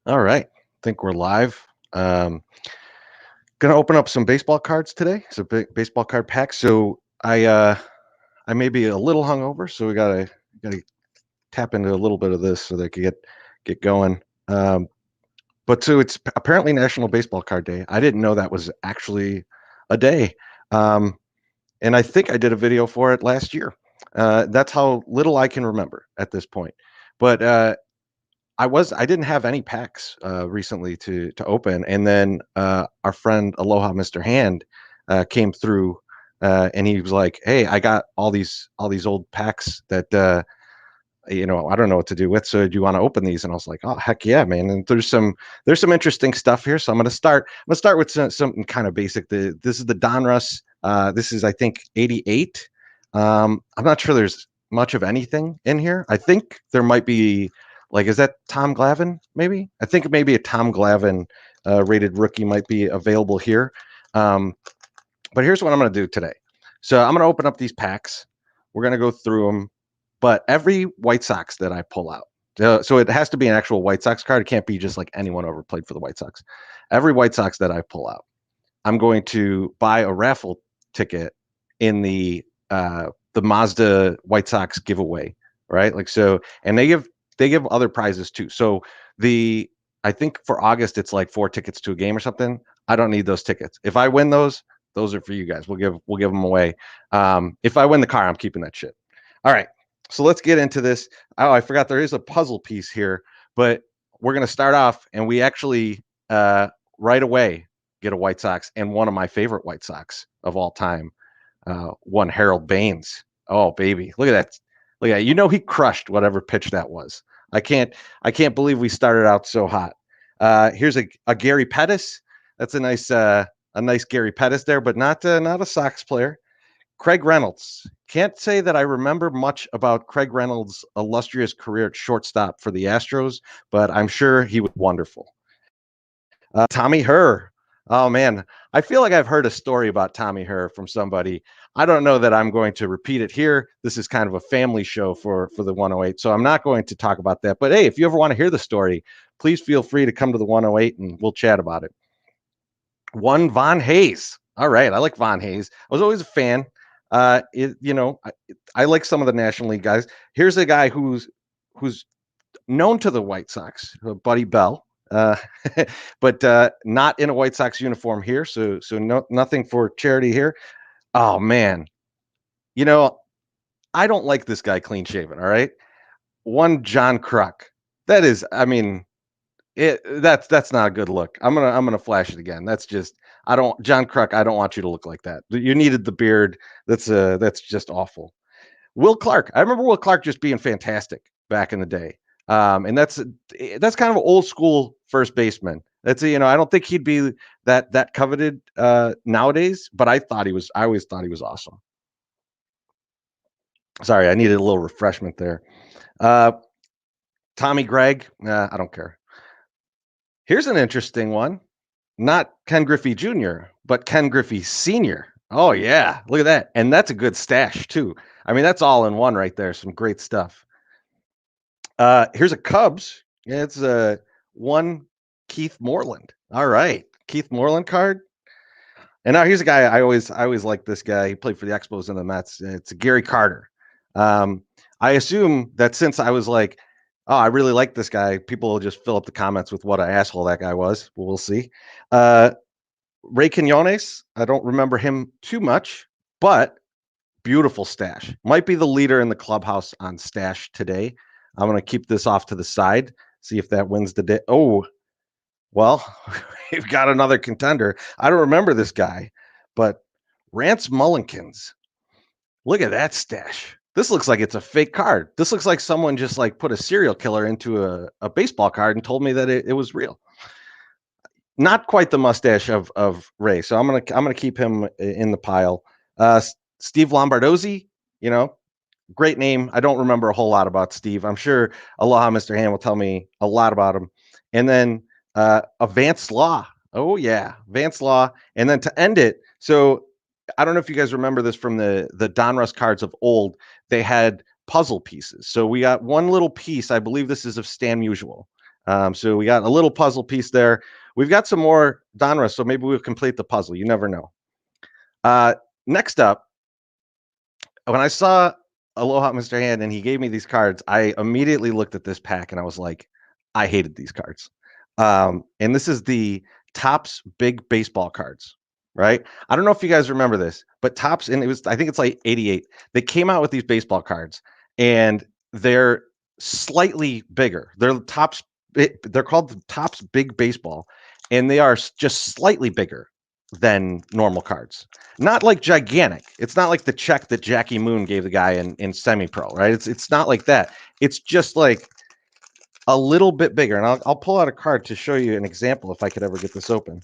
All right. Think we're live. Um, gonna open up some baseball cards today. It's a big baseball card pack. So I may be a little hungover, so we gotta tap into a little bit of this so they can get going. But so it's apparently National Baseball Card Day. I didn't know that was actually a day. Um, and I think I did a video for it last year. That's how little I can remember at this point. But I didn't have any packs recently to open, and then our friend Aloha Mr. Hand came through, and he was like, "Hey, I got all these old packs that I don't know what to do with. So do you want to open these?" And I was like, "Oh heck yeah, man!" And there's some interesting stuff here. So I'm gonna start with something kind of basic. This is the Donruss. This is I think 88. I'm not sure there's much of anything in here. I think there might be like, is that Tom Glavine? Maybe I think maybe a Tom Glavine rated rookie might be available here. Um, but here's what I'm going to do today. So I'm going to open up these packs. We're going to go through them, but every White Sox that I pull out, so it has to be an actual White Sox card. It can't be just like anyone ever played for the White Sox. Every White Sox that I pull out, I'm going to buy a raffle ticket in the Mazda White Sox giveaway, right? Like so, and they give other prizes too. So the I think for August it's like 4 tickets to a game or something. I don't need those tickets. If I win those are for you guys. We'll give them away. If I win the car, I'm keeping that shit. All right. So let's get into this. Oh, I forgot there is a puzzle piece here, but we're gonna start off, and we actually right away get a White Sox and one of my favorite White Sox of all time, one Harold Baines. Oh baby, look at that! Look at that. He crushed whatever pitch that was. I can't I can't believe we started out so hot. Here's a Gary Pettis. That's a nice Gary Pettis there, but not a Sox player. Craig Reynolds. Can't say that I remember much about Craig Reynolds' illustrious career at shortstop for the Astros, but I'm sure he was wonderful. Tommy Herr. Oh man, I feel like I've heard a story about Tommy Herr from somebody. I don't know that I'm going to repeat it here. This is kind of a family show for the 108, so I'm not going to talk about that. But hey, if you ever want to hear the story, please feel free to come to the 108 and we'll chat about it. One Von Hayes. All right, I like Von Hayes. I was always a fan. I like some of the National League guys. Here's a guy who's known to the White Sox, Buddy Bell, uh, but not in a White Sox uniform here. So no, nothing for charity here. Oh man, you know I don't like this guy clean shaven. All right, one John Kruk. That is, I mean, that's not a good look. I'm gonna flash it again. That's just I don't John Kruk. I don't want you to look like that. You needed the beard. That's just awful. Will Clark. I remember Will Clark just being fantastic back in the day. And that's kind of an old school first baseman. I don't think he'd be that coveted nowadays, but I always thought he was awesome. Sorry, I needed a little refreshment there. Uh, Tommy Gregg, I don't care. Here's an interesting one. Not Ken Griffey Jr., but Ken Griffey Sr. Oh yeah, look at that. And that's a good stash too. I mean, that's all in one right there. Some great stuff. Here's a Cubs. Yeah, it's a one Keith Moreland. All right, Keith Moreland card. And now here's a guy I always like this guy. He played for the Expos and the Mets. It's Gary Carter. Um, I assume that since I was like, oh, I really like this guy, people will just fill up the comments with what an asshole that guy was. We'll see. Uh, Ray Quinones. I don't remember him too much, but beautiful stash. Might be the leader in the clubhouse on stash today. I'm going to keep this off to the side, see if that wins the day. Oh, well, we've got another contender. I don't remember this guy, but Rance Mullinkins. Look at that stash. This looks like it's a fake card. This looks like someone just like put a serial killer into a baseball card and told me that it was real. Not quite the mustache of Ray. So I'm gonna keep him in the pile. Steve Lombardozzi, you know, great name. I don't remember a whole lot about Steve. I'm sure Aloha Mr. Hand will tell me a lot about him. And then a Vance Law. Oh yeah, Vance Law. And then to end it, so I don't know if you guys remember this from the Donruss cards of old. They had puzzle pieces. So we got one little piece. I believe this is of Stan Musial. So we got a little puzzle piece there. We've got some more Donruss, so maybe we'll complete the puzzle. You never know. Next up, when I saw Aloha Mr. Hand and he gave me these cards, I immediately looked at this pack and I was like, I hated these cards. And this is the Topps big baseball cards, right? I don't know if you guys remember this, but Topps, and I think it's like 88, they came out with these baseball cards and they're slightly bigger. They're called the Topps big baseball, and they are just slightly bigger than normal cards. Not like gigantic. It's not like the check that Jackie Moon gave the guy in semi-pro, right? It's not like that. It's just like a little bit bigger. And I'll pull out a card to show you an example if I could ever get this open.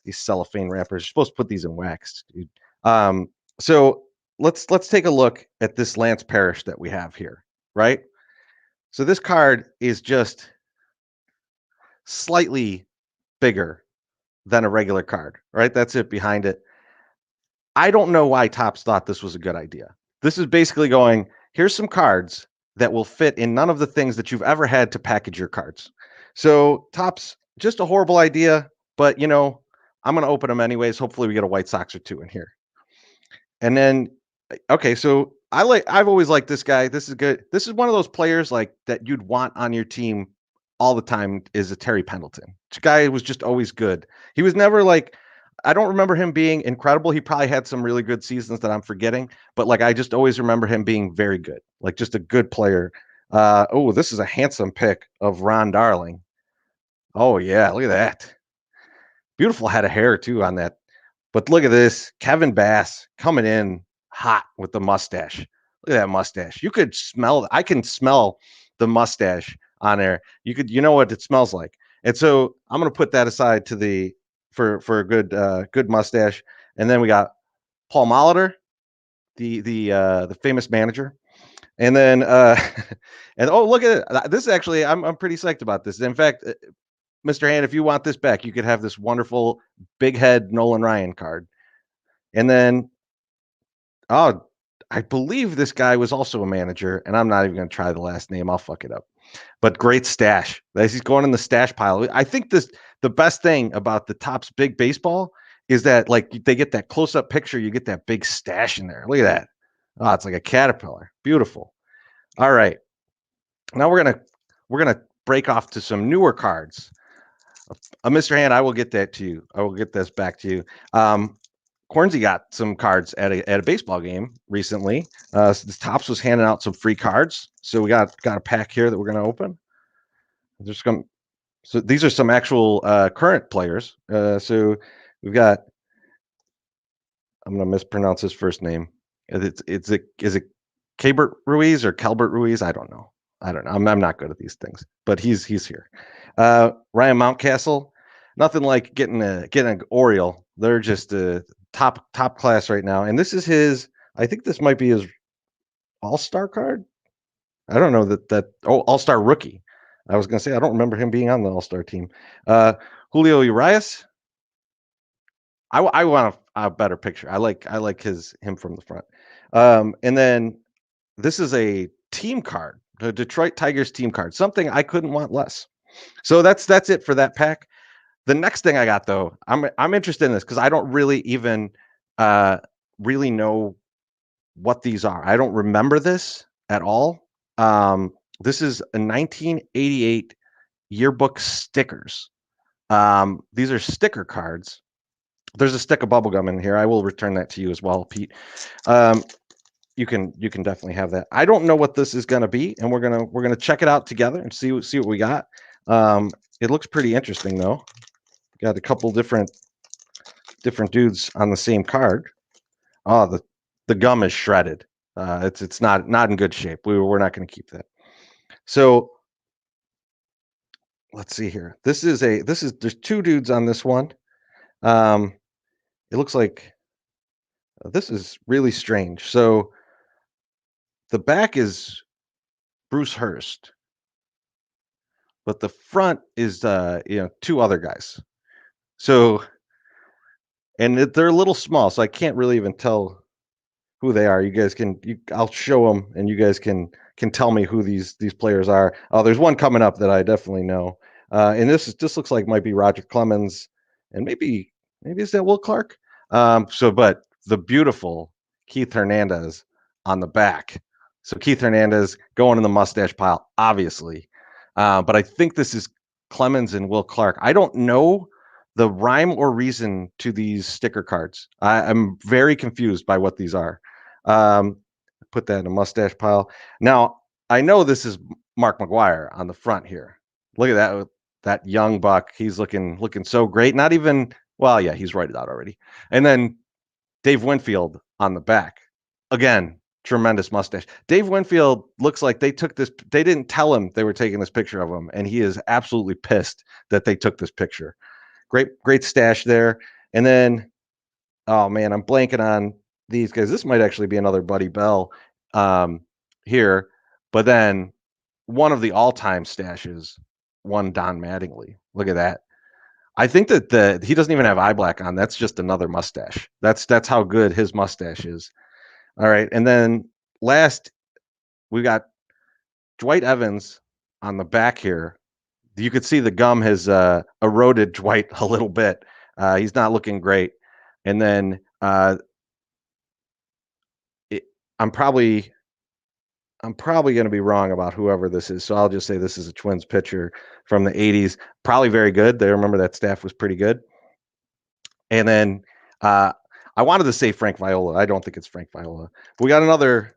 These cellophane wrappers. You're supposed to put these in wax, dude. So let's take a look at this Lance Parrish that we have here, right? So this card is just slightly bigger than a regular card, right? That's it behind it. I don't know why Topps thought this was a good idea. This is basically going, here's some cards that will fit in none of the things that you've ever had to package your cards. So Topps, just a horrible idea, but I'm going to open them anyways. Hopefully we get a White Sox or two in here. And then, okay, so I've always liked this guy. This is good. This is one of those players like that you'd want on your team all the time is a Terry Pendleton. This guy was just always good. He was never like, I don't remember him being incredible. He probably had some really good seasons that I'm forgetting, but like I just always remember him being very good, like just a good player. Oh, this is a handsome pick of Ron Darling. Oh yeah, look at that. Beautiful head of hair too on that. But look at this, Kevin Bass coming in hot with the mustache. Look at that mustache. You could smell. I can smell the mustache on there. You know what it smells like. And so I'm gonna put that aside for a good mustache. And then we got Paul Molitor, the famous manager. And then and oh, look at it. This is actually I'm pretty psyched about this. In fact, Mr. Hand, if you want this back, you could have this wonderful big head Nolan Ryan card. And then oh, I believe this guy was also a manager, and I'm not even going to try the last name. I'll fuck it up. But great stash. He's going in the stash pile. I think the best thing about the Topps big baseball is that like they get that close up picture, you get that big stash in there. Look at that. Oh, it's like a caterpillar. Beautiful. All right. Now we're gonna break off to some newer cards. Mr. Hand, I will get that to you. I will get this back to you. Cornsey got some cards at a baseball game recently. The Topps was handing out some free cards, so we got a pack here that we're going to open. So these are some actual current players. So we've got. I'm going to mispronounce his first name. Is it Keibert Ruiz or Kelbert Ruiz? I don't know. I'm not good at these things, but he's here. Ryan Mountcastle. Nothing like getting an Oriole. They're just top class right now. And this is his. I think this might be his All-Star card. I don't know All-Star rookie. I was gonna say I don't remember him being on the All-Star team. Julio Urias. I want a better picture. I like him from the front. And then this is a team card, the Detroit Tigers team card. Something I couldn't want less. So that's it for that pack. The next thing I got though, I'm interested in this because I don't really even really know what these are. I don't remember this at all. This is a 1988 yearbook stickers. These are sticker cards. There's a stick of bubble gum in here. I will return that to you as well, Pete. You can definitely have that. I don't know what this is going to be, and we're gonna check it out together and see what we got. It looks pretty interesting though. Got a couple different dudes on the same card. Oh, the gum is shredded. It's not in good shape. We're not going to keep that. So let's see here. There's two dudes on this one. It looks like this is really strange. So the back is Bruce Hurst, but the front is two other guys. So and they're a little small, so I can't really even tell who they are. You guys I'll show them, and you guys can tell me who these players are. Oh, there's one coming up that I definitely know. And this looks like might be Roger Clemens, and maybe is that Will Clark? But the beautiful Keith Hernandez on the back. So Keith Hernandez going in the mustache pile, obviously. But I think this is Clemens and Will Clark. I don't know the rhyme or reason to these sticker cards. I'm very confused by what these are. Put that in a mustache pile. Now, I know this is Mark McGwire on the front here. Look at that young buck. He's looking so great. Not even, well, yeah, he's written out already. And then Dave Winfield on the back. Again, tremendous mustache. Dave Winfield looks like they didn't tell him they were taking this picture of him, and he is absolutely pissed that they took this picture. Great stash there. And then, oh man, I'm blanking on these guys. This might actually be another Buddy Bell here. But then one of the all-time stashes, one Don Mattingly. Look at that. I think that he doesn't even have eye black on. That's just another mustache. That's how good his mustache is. All right. And then last, we got Dwight Evans on the back here. You could see the gum has eroded Dwight a little bit. He's not looking great. And then I'm probably going to be wrong about whoever this is. So I'll just say this is a Twins pitcher from the 80s. Probably very good. They remember that staff was pretty good. And then I wanted to say Frank Viola. I don't think it's Frank Viola. But we got another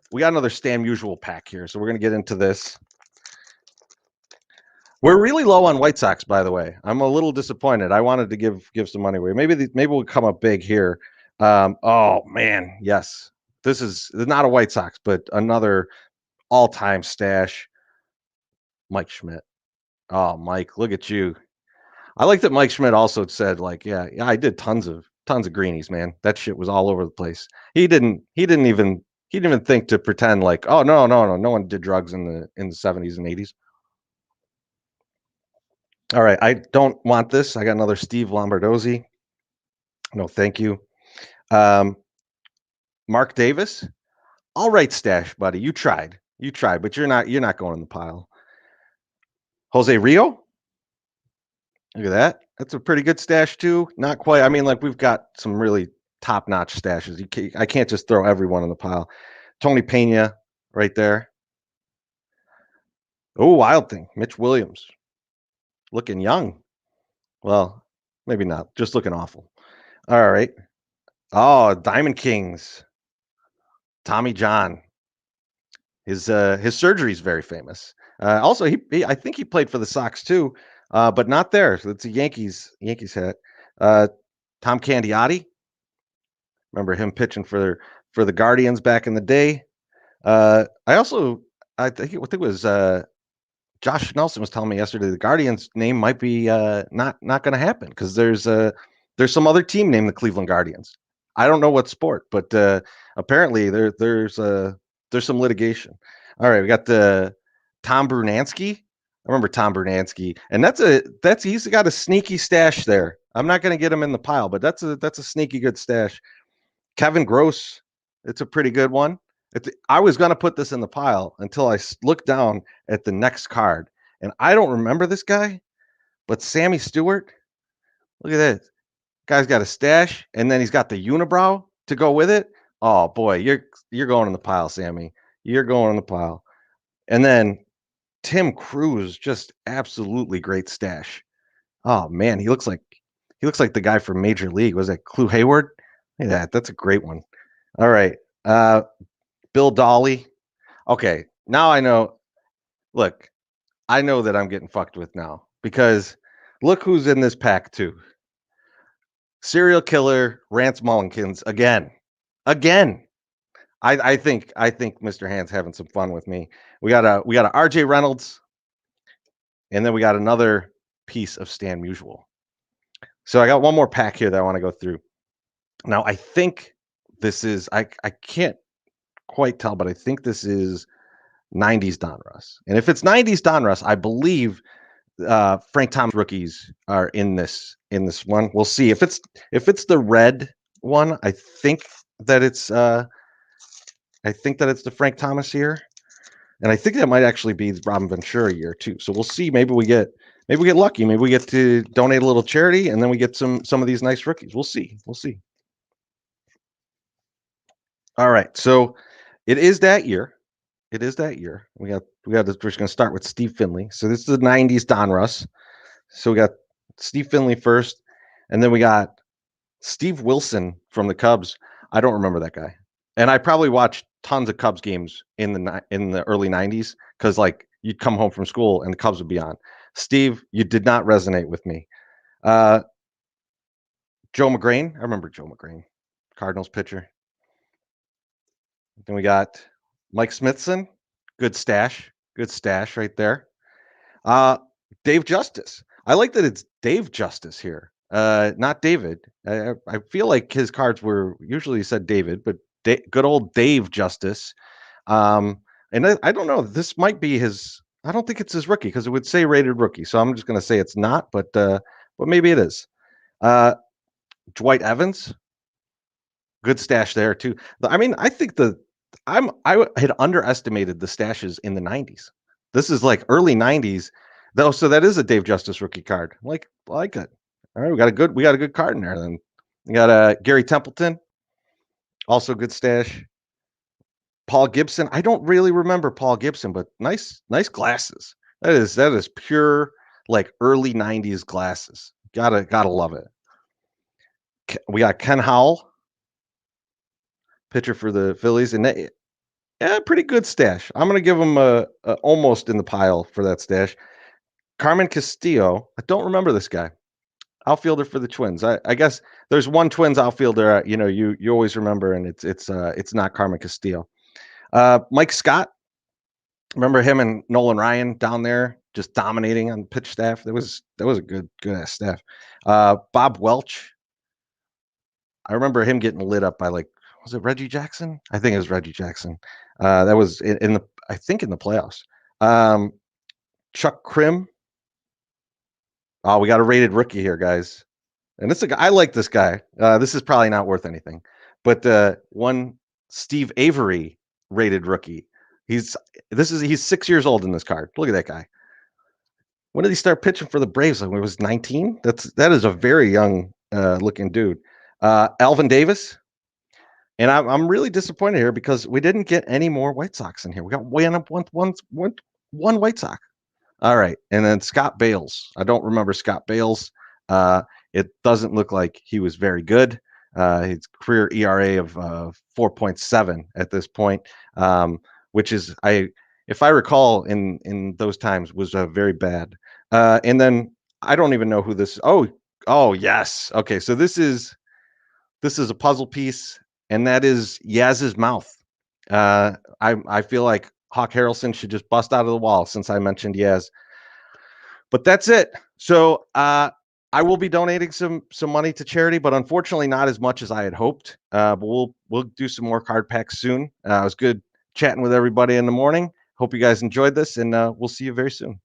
Stan Musial pack here. So we're going to get into this. We're really low on White Sox, by the way. I'm a little disappointed. I wanted to give some money away. Maybe we'll come up big here. Oh man, yes. This is not a White Sox, but another all-time stash. Mike Schmidt. Oh, Mike, look at you. I like that Mike Schmidt also said, like, yeah, I did tons of greenies, man. That shit was all over the place. He didn't even think to pretend like, oh no one did drugs in the 70s and 80s. All right, I don't want this. I got another Steve Lombardozzi. No, thank you. Mark Davis. All right, stash, buddy. You tried, but you're not going in the pile. Jose Rio. Look at that. That's a pretty good stash too. Not quite. I mean, like we've got some really top-notch stashes. I can't just throw everyone in the pile. Tony Pena right there. Oh, Wild Thing. Mitch Williams. Looking young. Well, maybe not. Just looking awful. All right. Oh, Diamond Kings. Tommy John. His surgery is very famous. Also, he I think he played for the Sox too, but not there. So it's a Yankees hat. Tom Candiotti. Remember him pitching for the Guardians back in the day. I think it was Josh Nelson was telling me yesterday the Guardians name might be not going to happen because there's some other team named the Cleveland Guardians. I don't know what sport, but apparently there's some litigation. All right, we got the Tom Brunansky. I remember Tom Brunansky, and he's got a sneaky stash there. I'm not going to get him in the pile, but that's a sneaky good stash. Kevin Gross, it's a pretty good one. I was going to put this in the pile until I looked down at the next card, and I don't remember this guy, but Sammy Stewart. Look at this. Guy's got a stash, and then he's got the unibrow to go with it. Oh boy, you're going in the pile, Sammy. You're going in the pile. And then Tim Cruz, just absolutely great stash. Oh man, he looks like the guy from Major League. Was that Clu Hayward? Look at that. That's a great one. All right. Bill Dolly. Okay, now I know. Look, I know that I'm getting fucked with now because look who's in this pack too. Serial killer Rance Mullins again. I think Mr. Hand's having some fun with me. We got a RJ Reynolds, and then we got another piece of Stan Musial. So I got one more pack here that I want to go through. Now I think this is I can't quite tell, but I think this is 90s Donruss. And if it's 90s Donruss, I believe Frank Thomas rookies are in this one. We'll see if it's the red one. I think that it's the Frank Thomas year, and I think that might actually be the Robin Ventura year too. So we'll see. Maybe we get maybe we get lucky. Maybe we get to donate a little charity, and then we get some of these nice rookies. We'll see. We'll see. All right, so it is that year. It is that year. We're just going to start with Steve Finley. So this is the '90s Donruss. So we got Steve Finley first, and then we got Steve Wilson from the Cubs. I don't remember that guy, and I probably watched tons of Cubs games in the early '90s because like you'd come home from school and the Cubs would be on. Steve, you did not resonate with me. Uh, Joe McGrain. I remember Joe McGrain, Cardinals pitcher. Then we got Mike Smithson. Good stash. Good stash right there. Uh, Dave Justice. I like that it's Dave Justice here, not David. I feel like his cards were usually said David, but good old Dave Justice. And I don't know. This might be his. I don't think it's his rookie because it would say rated rookie. So I'm just going to say it's not, but maybe it is. Dwight Evans. Good stash there too. I mean, I think I had underestimated the stashes in the '90s. This is like early '90s, though. So that is a Dave Justice rookie card. I like it. All right, we got a good card in there. Then we got Gary Templeton, also good stash. Paul Gibson. I don't really remember Paul Gibson, but nice glasses. That is pure like early '90s glasses. Gotta love it. We got Ken Howell, pitcher for the Phillies, and yeah, pretty good stash. I'm gonna give him a almost in the pile for that stash. Carmen Castillo. I don't remember this guy. Outfielder for the Twins. I guess there's one Twins outfielder. You always remember, and it's not Carmen Castillo. Mike Scott. Remember him and Nolan Ryan down there just dominating on pitch staff. That was a good ass staff. Bob Welch. I remember him getting lit up by was it Reggie Jackson? I think it was Reggie Jackson. That was in the playoffs. Chuck Krim. Oh, we got a rated rookie here, guys. And this is a guy, I like this guy. This is probably not worth anything, but one Steve Avery rated rookie. He's 6 years old in this card. Look at that guy. When did he start pitching for the Braves? Like when he was 19? That is a very young looking dude. Alvin Davis. And I'm really disappointed here because we didn't get any more White Sox in here. We got one White Sox. All right. And then Scott Bales. I don't remember Scott Bales. It doesn't look like he was very good. His career ERA of 4.7 at this point, which is, if I recall in those times, was very bad. And then I don't even know who this. Oh yes. Okay. So this is a puzzle piece, and that is Yaz's mouth. I feel like Hawk Harrelson should just bust out of the wall since I mentioned Yaz. But that's it. So I will be donating some money to charity, but unfortunately not as much as I had hoped. But we'll do some more card packs soon. It was good chatting with everybody in the morning. Hope you guys enjoyed this, and we'll see you very soon.